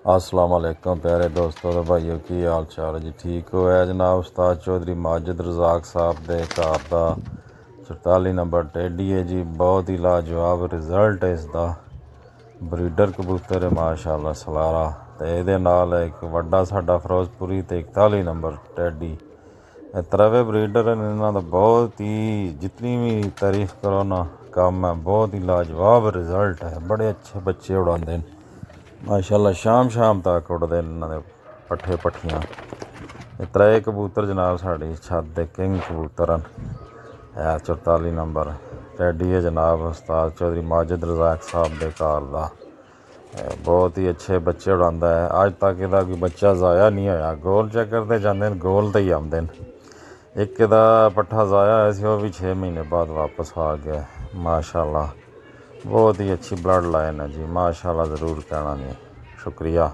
अस्सलाम वालेकुम प्यारे दोस्तों तो भाईओ की हाल चाल है जी। ठीक हो है जनाब। उस्ताद चौधरी माजिद रज़ाक साहब दे घर का 44 नंबर टेडी है जी। बहुत ही लाजवाब रिजल्ट है इसका। ब्रीडर कबूतर है माशाल्लाह सलारा। तो ये एक वड्डा साडा फिरोजपुरी तो 41 नंबर टेडी। त्रवे ब्रीडर हैं इन्हों का बहुत ही जितनी भी तारीफ करो ना कम है। बहुत ही लाजवाब रिजल्ट है। बड़े अच्छे बच्चे उड़ाते हैं माशाल्लाह। शाम तक उड़ते इन्होंने पट्ठे पट्ठियाँ। त्रै कबूतर जनाब साड़ी छत दे किंग कबूतर है 44 नंबर टैडी है जनाब उस्ताद चौधरी माजिद रज़ाक साहब के घर का। बहुत ही अच्छे बच्चे उड़ाता है। अज तक इसका कोई बच्चा ज़ाया नहीं होया। गोल चक्कर ते जाते गोल ते ही आते हैं। एक पट्ठा ज़ाया होया सी, वह भी 6 महीने बाद वापस आ गया माशाल्लाह। बहुत ही अच्छी ब्लड लाइन है जी माशाल्लाह। ज़रूर कहना नहीं। शुक्रिया।